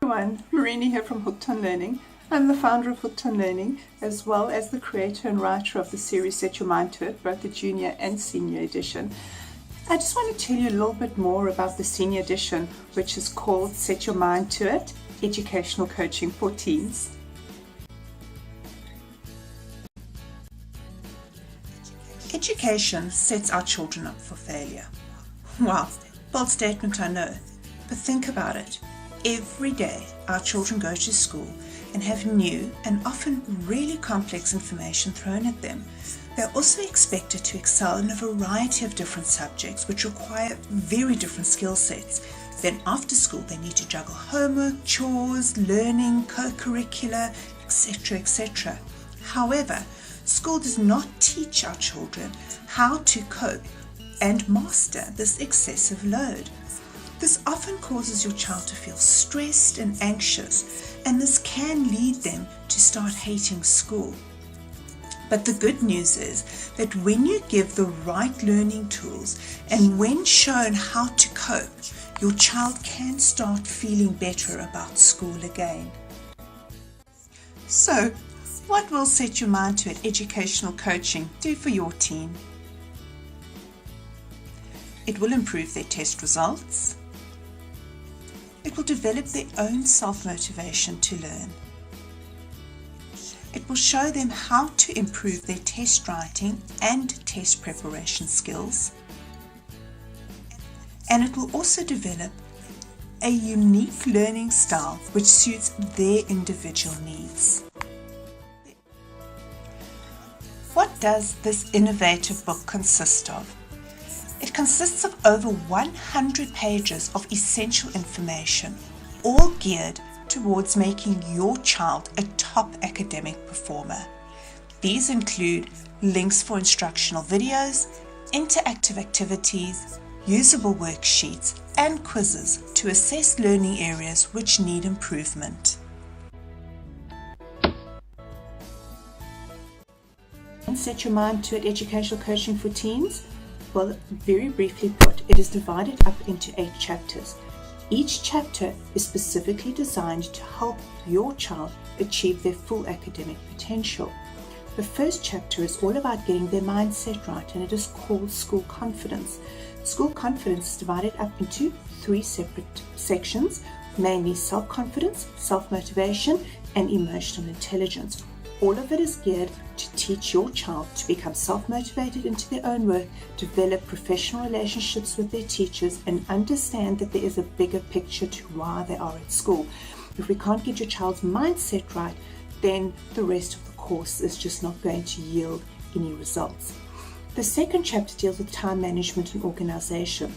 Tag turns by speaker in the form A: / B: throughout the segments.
A: Everyone, Marini here from Hooked on Learning. I'm the founder of Hooked on Learning, as well as the creator and writer of the series Set Your Mind to It, both the junior and senior edition. I just want to tell you a little bit more about the senior edition, which is called Set Your Mind to It, Educational Coaching for Teens. Education sets our children up for failure. Wow, bold statement, I know, but think about it. Every day our children go to school and have new and often really complex information thrown at them. They're also expected to excel in a variety of different subjects which require very different skill sets. Then after school they need to juggle homework, chores, learning, co-curricular, etc., etc. However, school does not teach our children how to cope and master this excessive load. This often causes your child to feel stressed and anxious, and this can lead them to start hating school. But the good news is that when you give the right learning tools and when shown how to cope, your child can start feeling better about school again. So, what will Set Your Mind to It educational coaching do for your teen? It will improve their test results. It will develop their own self-motivation to learn. It will show them how to improve their test writing and test preparation skills. And it will also develop a unique learning style which suits their individual needs. What does this innovative book consist of? It consists of over 100 pages of essential information, all geared towards making your child a top academic performer. These include links for instructional videos, interactive activities, usable worksheets, and quizzes to assess learning areas which need improvement. Set Your Mind to It educational coaching for teens? Well, very briefly put, it is divided up into 8 chapters. Each chapter is specifically designed to help your child achieve their full academic potential. The first chapter is all about getting their mindset right, and it is called School Confidence. School Confidence is divided up into 3 separate sections, mainly self-confidence, self-motivation, and emotional intelligence. All of it is geared to teach your child to become self-motivated into their own work, develop professional relationships with their teachers, and understand that there is a bigger picture to why they are at school. If we can't get your child's mindset right, then the rest of the course is just not going to yield any results. The second chapter deals with time management and organization,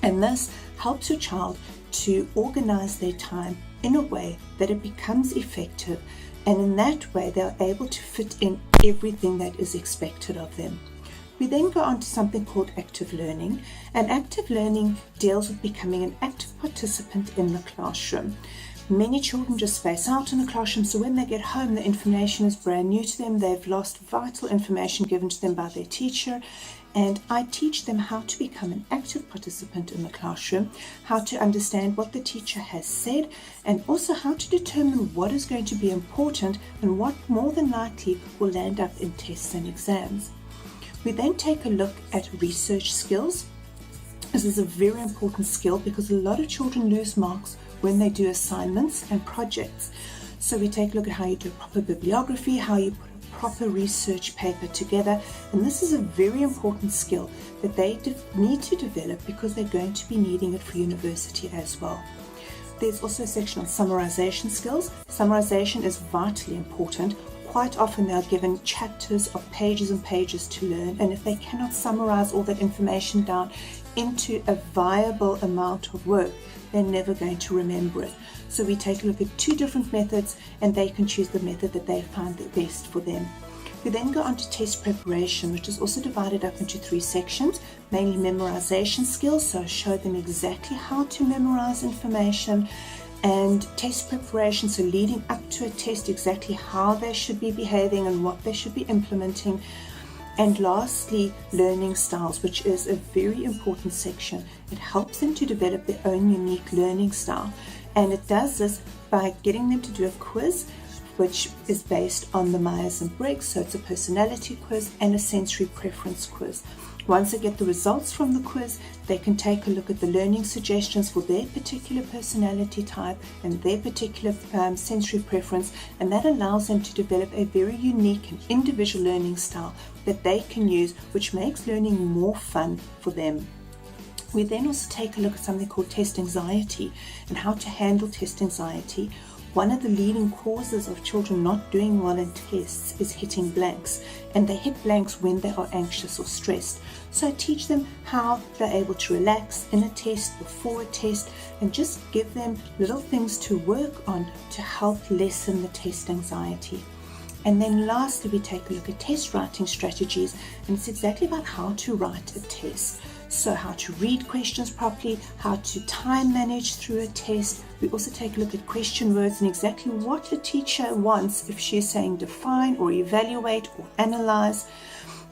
A: and this helps your child to organize their time in a way that it becomes effective, and in that way they're able to fit in everything that is expected of them. We then go on to something called active learning, and active learning deals with becoming an active participant in the classroom. Many children just space out in the classroom, so when they get home the information is brand new to them. They've lost vital information given to them by their teacher, and I teach them how to become an active participant in the classroom, how to understand what the teacher has said, and also how to determine what is going to be important and what more than likely will land up in tests and exams. We then take a look at research skills. This is a very important skill because a lot of children lose marks when they do assignments and projects. So we take a look at how you do a proper bibliography, how you put a proper research paper together, and this is a very important skill that they need to develop because they're going to be needing it for university as well. There's also a section on summarization skills. Summarization is vitally important. Quite often they're given chapters of pages and pages to learn, and if they cannot summarize all that information down into a viable amount of work, they're never going to remember it. So we take a look at 2 different methods, and they can choose the method that they find the best for them. We then go on to test preparation, which is also divided up into 3 sections, mainly memorization skills, so I show them exactly how to memorize information, and test preparation, so leading up to a test, exactly how they should be behaving and what they should be implementing. And lastly, learning styles, which is a very important section. It helps them to develop their own unique learning style, and it does this by getting them to do a quiz, which is based on the Myers-Briggs, so it's a personality quiz and a sensory preference quiz. Once they get the results from the quiz, they can take a look at the learning suggestions for their particular personality type and their particular sensory preference, and that allows them to develop a very unique and individual learning style that they can use, which makes learning more fun for them. We then also take a look at something called test anxiety and how to handle test anxiety. One of the leading causes of children not doing well in tests is hitting blanks, and they hit blanks when they are anxious or stressed. So I teach them how they're able to relax in a test, before a test, and just give them little things to work on to help lessen the test anxiety. And then lastly, we take a look at test writing strategies, and it's exactly about how to write a test. So how to read questions properly, how to time manage through a test. We also take a look at question words and exactly what a teacher wants if she's saying define or evaluate or analyze.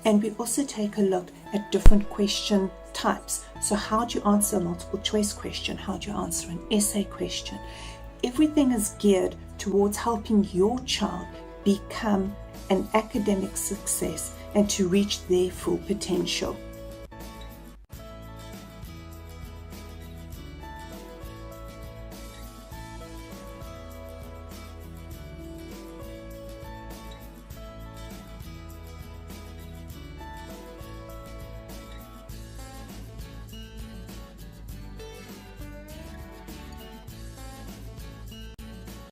A: And we also take a look at different question types. So how do you answer a multiple choice question? How do you answer an essay question? Everything is geared towards helping your child become an academic success and to reach their full potential.